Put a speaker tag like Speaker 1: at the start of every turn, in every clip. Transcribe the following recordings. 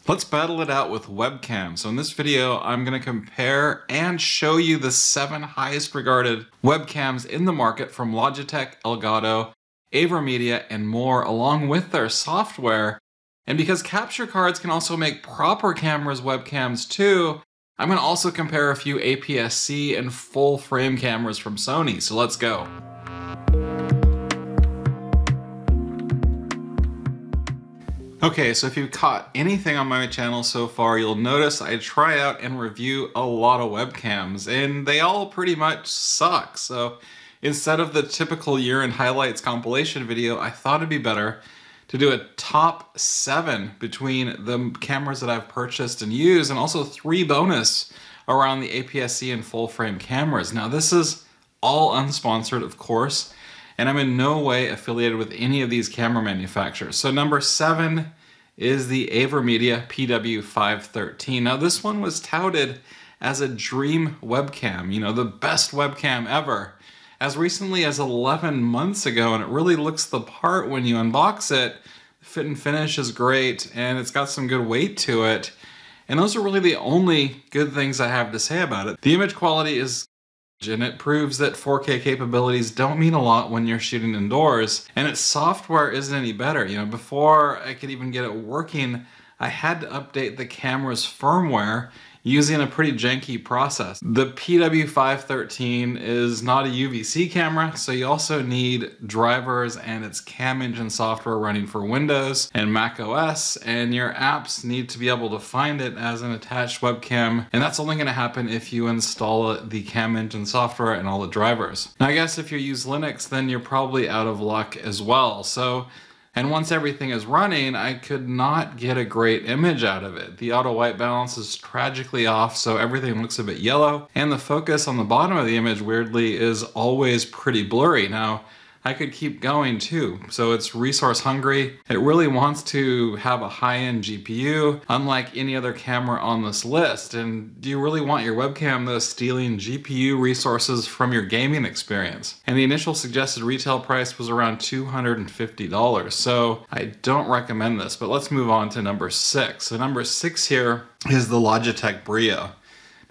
Speaker 1: Let's battle it out with webcam. So in this video, I'm going to compare and show you the 7 highest regarded webcams in the market from Logitech, Elgato, AverMedia, and more, along with their software. And because capture cards can also make proper cameras webcams too, I'm going to also compare a few APS-C and full frame cameras from Sony. So let's go. Okay, so if you've caught anything on my channel so far, you'll notice I try out and review a lot of webcams, and they all pretty much suck. So instead of the typical year-end highlights compilation video, I thought it'd be better to do a top 7 between the cameras that I've purchased and used, and also 3 bonus around the APS-C and full frame cameras. Now this is all unsponsored, of course, and I'm in no way affiliated with any of these camera manufacturers. So number 7 is the AverMedia PW513. Now this one was touted as a dream webcam, you know, the best webcam ever, as recently as 11 months ago, and it really looks the part when you unbox it. The fit and finish is great, and it's got some good weight to it. And those are really the only good things I have to say about it. The image quality is, and it proves that 4K capabilities don't mean a lot when you're shooting indoors, and its software isn't any better. You know, before I could even get it working, I had to update the camera's firmware using a pretty janky process. The PW513 is not a UVC camera, so you also need drivers and its cam engine software running for Windows and Mac OS, and your apps need to be able to find it as an attached webcam, and that's only going to happen if you install the cam engine software and all the drivers. Now I guess if you use Linux, then you're probably out of luck as well. And once everything is running, I could not get a great image out of it. The auto white balance is tragically off, so everything looks a bit yellow. And the focus on the bottom of the image, weirdly, is always pretty blurry. Now, I could keep going too. So it's resource hungry. It really wants to have a high-end GPU, unlike any other camera on this list. And do you really want your webcam though stealing GPU resources from your gaming experience? And the initial suggested retail price was around $250. So I don't recommend this, but let's move on to number 6. So number 6 here is the Logitech Brio.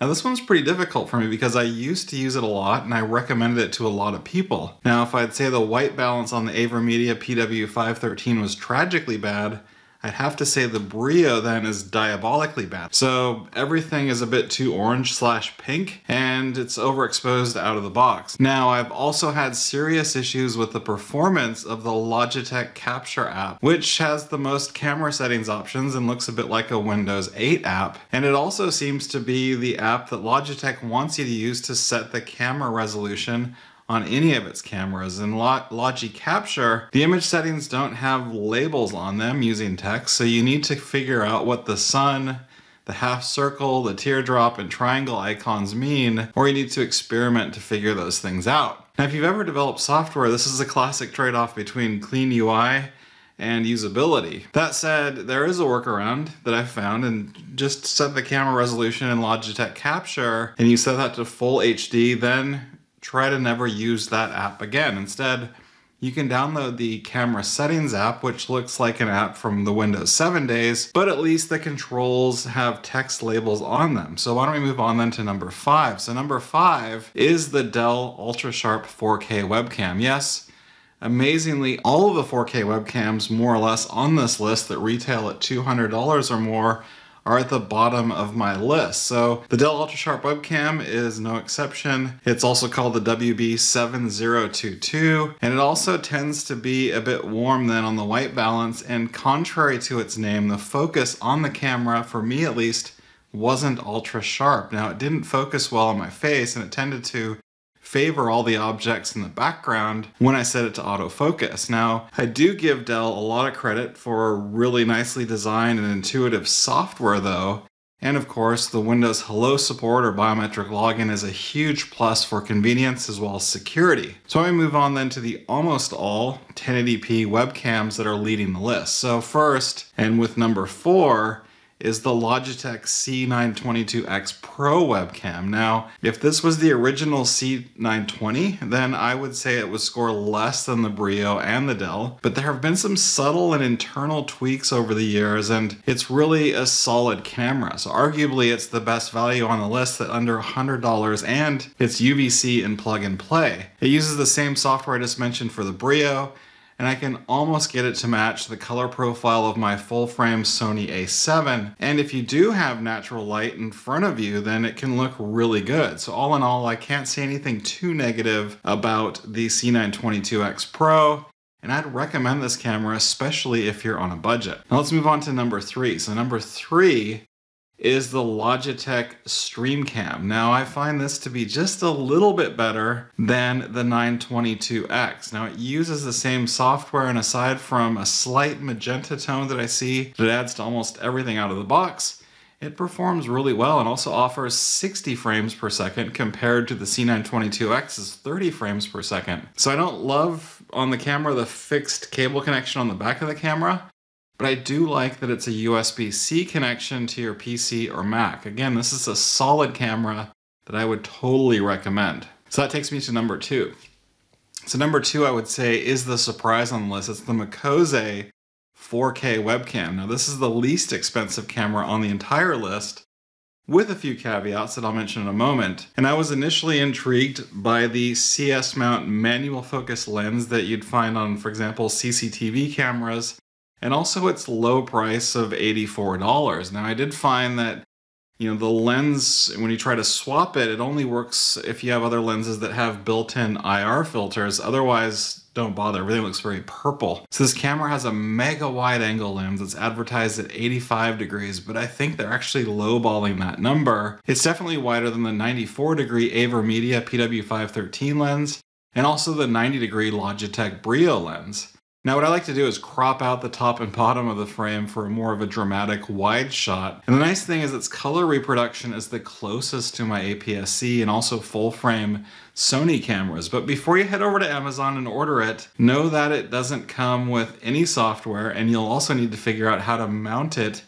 Speaker 1: Now this one's pretty difficult for me because I used to use it a lot and I recommended it to a lot of people. Now if I'd say the white balance on the AverMedia PW513 was tragically bad, I'd have to say the Brio then is diabolically bad. So everything is a bit too orange/pink and it's overexposed out of the box. Now I've also had serious issues with the performance of the Logitech Capture app, which has the most camera settings options and looks a bit like a Windows 8 app. And it also seems to be the app that Logitech wants you to use to set the camera resolution on any of its cameras. In Logi Capture, the image settings don't have labels on them using text, so you need to figure out what the sun, the half circle, the teardrop, and triangle icons mean, or you need to experiment to figure those things out. Now, if you've ever developed software, this is a classic trade-off between clean UI and usability. That said, there is a workaround that I've found, and just set the camera resolution in Logitech Capture, and you set that to full HD, then try to never use that app again. Instead, you can download the camera settings app, which looks like an app from the Windows 7 days, but at least the controls have text labels on them. So why don't we move on then to number 5. So number 5 is the Dell UltraSharp 4K webcam. Yes, amazingly, all of the 4K webcams more or less on this list that retail at $200 or more are at the bottom of my list. So the Dell UltraSharp webcam is no exception. It's also called the WB7022, and it also tends to be a bit warm then on the white balance, and contrary to its name, the focus on the camera, for me at least, wasn't ultra sharp. Now it didn't focus well on my face, and it tended to favor all the objects in the background when I set it to autofocus. Now, I do give Dell a lot of credit for really nicely designed and intuitive software though, and of course the Windows Hello support or biometric login is a huge plus for convenience as well as security. So I move on then to the almost all 1080p webcams that are leading the list. So first, and with number 4, is the Logitech C922X Pro webcam. Now, if this was the original C920, then I would say it would score less than the Brio and the Dell, but there have been some subtle and internal tweaks over the years, and it's really a solid camera. So arguably it's the best value on the list at under $100, and it's UVC and plug and play. It uses the same software I just mentioned for the Brio, and I can almost get it to match the color profile of my full-frame Sony a7. And if you do have natural light in front of you, then it can look really good. So all in all, I can't say anything too negative about the C922X Pro, and I'd recommend this camera, especially if you're on a budget. Now let's move on to number 3. So number 3 is the Logitech StreamCam. Now I find this to be just a little bit better than the 922X. Now it uses the same software, and aside from a slight magenta tone that I see that adds to almost everything out of the box, it performs really well and also offers 60 frames per second compared to the C922X's 30 frames per second. So I don't love on the camera the fixed cable connection on the back of the camera, but I do like that it's a USB-C connection to your PC or Mac. Again, this is a solid camera that I would totally recommend. So that takes me to number 2. So number 2, I would say, is the surprise on the list. It's the Mikoze 4K webcam. Now this is the least expensive camera on the entire list, with a few caveats that I'll mention in a moment. And I was initially intrigued by the CS mount manual focus lens that you'd find on, for example, CCTV cameras, and also its low price of $84. Now I did find that, you know, the lens, when you try to swap it, it only works if you have other lenses that have built-in IR filters. Otherwise, don't bother. Everything looks very purple. So this camera has a mega wide angle lens. It's advertised at 85 degrees, but I think they're actually lowballing that number. It's definitely wider than the 94 degree AverMedia PW513 lens, and also the 90 degree Logitech Brio lens. Now what I like to do is crop out the top and bottom of the frame for more of a dramatic wide shot. And the nice thing is its color reproduction is the closest to my APS-C and also full frame Sony cameras. But before you head over to Amazon and order it, know that it doesn't come with any software, and you'll also need to figure out how to mount it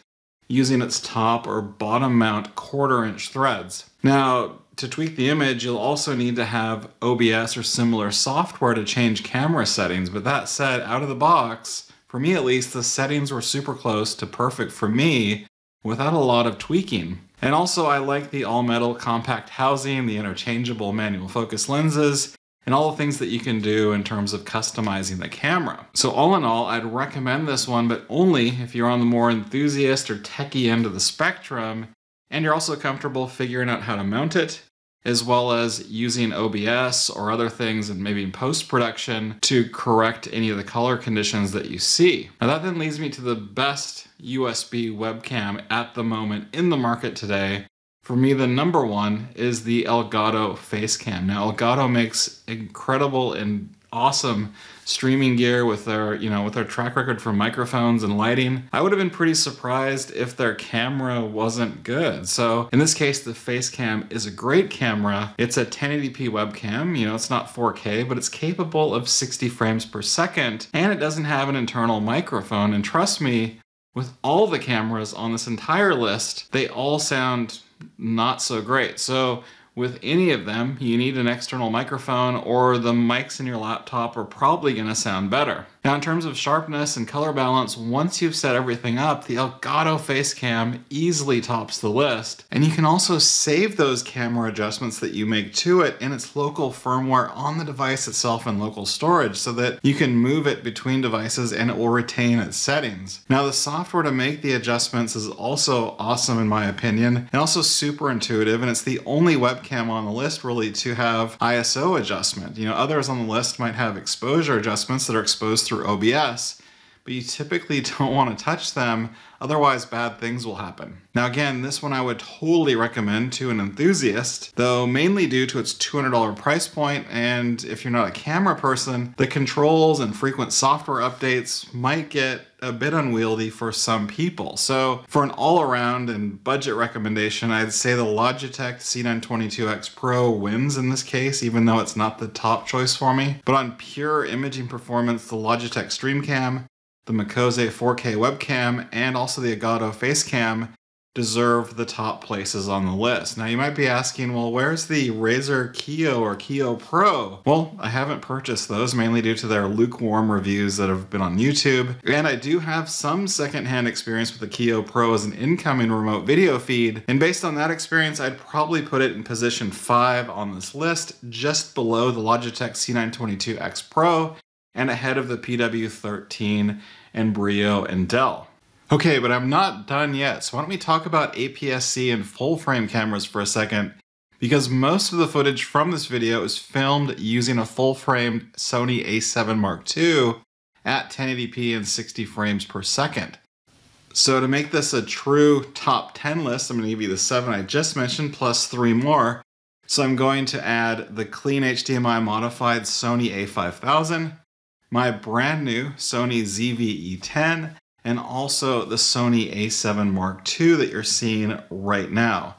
Speaker 1: using its top or bottom mount 1/4 inch threads. Now, to tweak the image, you'll also need to have OBS or similar software to change camera settings. But that said, out of the box, for me at least, the settings were super close to perfect for me without a lot of tweaking. And also I like the all-metal compact housing, the interchangeable manual focus lenses, and all the things that you can do in terms of customizing the camera. So all in all, I'd recommend this one, but only if you're on the more enthusiast or techie end of the spectrum, and you're also comfortable figuring out how to mount it, as well as using OBS or other things and maybe in post-production to correct any of the color conditions that you see. Now that then leads me to the best USB webcam at the moment in the market today. For me, the number 1 is the Elgato Facecam. Now Elgato makes incredible and awesome streaming gear with their, with their track record for microphones and lighting. I would have been pretty surprised if their camera wasn't good. So in this case, the Facecam is a great camera. It's a 1080p webcam. It's not 4K, but it's capable of 60 frames per second, and it doesn't have an internal microphone. And trust me, with all the cameras on this entire list, they all sound not so great. So with any of them, you need an external microphone, or the mics in your laptop are probably going to sound better. Now, in terms of sharpness and color balance, once you've set everything up, the Elgato Facecam easily tops the list. And you can also save those camera adjustments that you make to it in its local firmware on the device itself in local storage, so that you can move it between devices and it will retain its settings. Now, the software to make the adjustments is also awesome in my opinion, and also super intuitive, and it's the only webcam on the list really to have ISO adjustment. Others on the list might have exposure adjustments that are exposed through OBS, but you typically don't want to touch them, otherwise bad things will happen. Now again, this one I would totally recommend to an enthusiast, though mainly due to its $200 price point, and if you're not a camera person, the controls and frequent software updates might get a bit unwieldy for some people. So for an all-around and budget recommendation, I'd say the Logitech C922X Pro wins in this case, even though it's not the top choice for me. But on pure imaging performance, the Logitech StreamCam, the Mikoze 4K webcam, and also the Elgato Facecam deserve the top places on the list. Now you might be asking, well, where's the Razer Kiyo or Kiyo Pro? Well, I haven't purchased those, mainly due to their lukewarm reviews that have been on YouTube. And I do have some secondhand experience with the Kiyo Pro as an incoming remote video feed. And based on that experience, I'd probably put it in position 5 on this list, just below the Logitech C922X Pro and ahead of the PW13 and Brio and Dell. Okay, but I'm not done yet, so why don't we talk about APS-C and full-frame cameras for a second, because most of the footage from this video is filmed using a full-framed Sony a7 Mark II at 1080p and 60 frames per second. So to make this a true top 10 list, I'm going to give you the 7 I just mentioned plus 3 more. So I'm going to add the clean HDMI modified Sony a5000, my brand new Sony ZV-E10, and also the Sony a7 Mark II that you're seeing right now.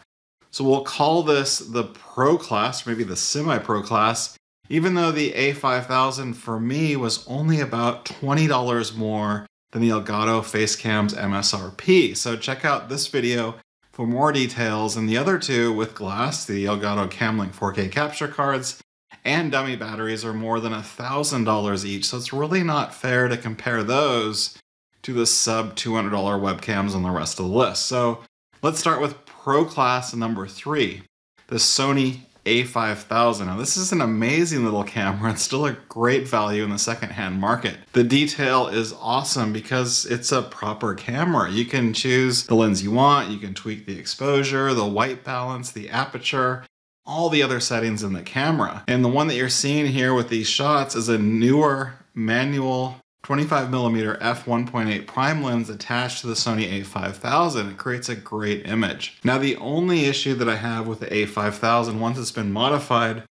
Speaker 1: So we'll call this the Pro class, maybe the semi-pro class, even though the a5000 for me was only about $20 more than the Elgato Facecam's MSRP. So check out this video for more details, and the other two with glass, the Elgato Camlink 4K capture cards, and dummy batteries are more than $1,000 each. So it's really not fair to compare those to the sub $200 webcams on the rest of the list. So let's start with Pro class number 3, the Sony a5000. Now this is an amazing little camera. It's still a great value in the secondhand market. The detail is awesome because it's a proper camera. You can choose the lens you want, you can tweak the exposure, the white balance, the aperture, all the other settings in the camera. And the one that you're seeing here with these shots is a newer manual 25mm f1.8 prime lens attached to the Sony a5000. It creates a great image. Now the only issue that I have with the a5000 once it's been modified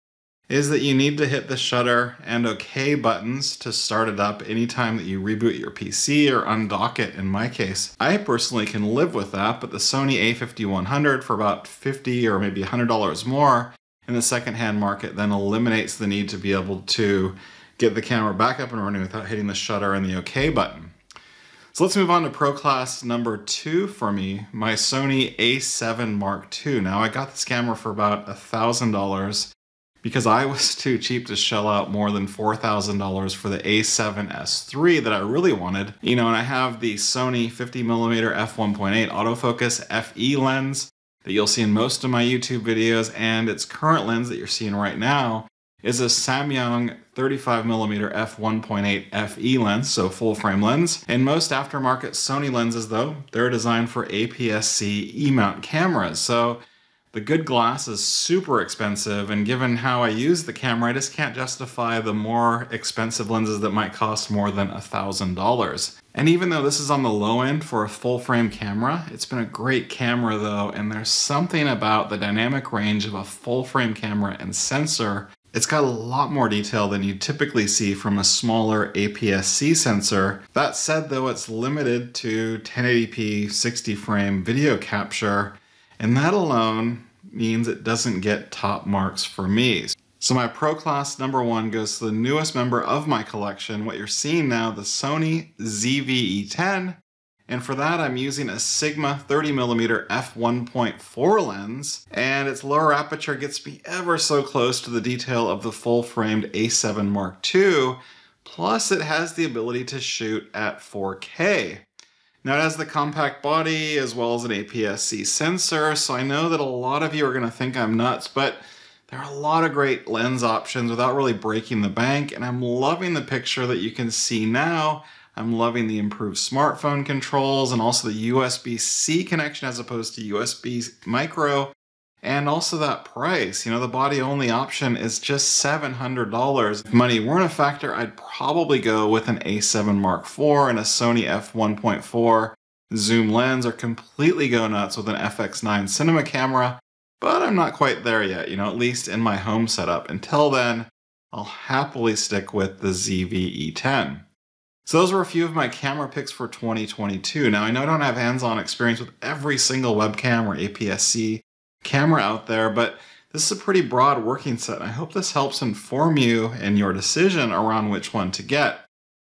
Speaker 1: is that you need to hit the shutter and OK buttons to start it up anytime that you reboot your PC or undock it in my case. I personally can live with that, but the Sony a5100 for about $50 or maybe $100 more in the secondhand market then eliminates the need to be able to get the camera back up and running without hitting the shutter and the OK button. So let's move on to Pro class number 2 for me, my Sony a7 Mark II. Now I got this camera for about $1,000 because I was too cheap to shell out more than $4,000 for the a7S III that I really wanted. You know, and I have the Sony 50mm f1.8 autofocus FE lens that you'll see in most of my YouTube videos, and its current lens that you're seeing right now is a Samyang 35mm f1.8 FE lens, so full frame lens. And most aftermarket Sony lenses though, they're designed for APS-C E-mount cameras. So the good glass is super expensive, and given how I use the camera, I just can't justify the more expensive lenses that might cost more than $1,000. And even though this is on the low end for a full frame camera, it's been a great camera though, and there's something about the dynamic range of a full frame camera and sensor. It's got a lot more detail than you typically see from a smaller APS-C sensor. That said though, it's limited to 1080p 60 frame video capture, and that alone means it doesn't get top marks for me. So my Pro class number 1 goes to the newest member of my collection, what you're seeing now, the Sony ZV-E10. And for that, I'm using a Sigma 30mm f1.4 lens, and its lower aperture gets me ever so close to the detail of the full-framed a7 Mark II, plus it has the ability to shoot at 4K. Now it has the compact body as well as an APS-C sensor, so I know that a lot of you are going to think I'm nuts, but there are a lot of great lens options without really breaking the bank, and I'm loving the picture that you can see now. I'm loving the improved smartphone controls and also the USB-C connection as opposed to USB micro, and also that price. You know, the body only option is just $700. If money weren't a factor, I'd probably go with an a7 Mark IV and a Sony f1.4 zoom lens, or completely go nuts with an FX9 cinema camera, but I'm not quite there yet, you know, at least in my home setup. Until then, I'll happily stick with the ZV-E10. So those were a few of my camera picks for 2022. Now I know I don't have hands-on experience with every single webcam or APS-C camera out there, but this is a pretty broad working set, and I hope this helps inform you in your decision around which one to get.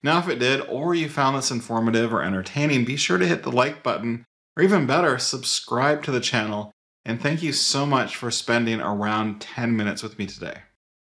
Speaker 1: Now, if it did, or you found this informative or entertaining, be sure to hit the like button, or even better, subscribe to the channel. And thank you so much for spending around 10 minutes with me today.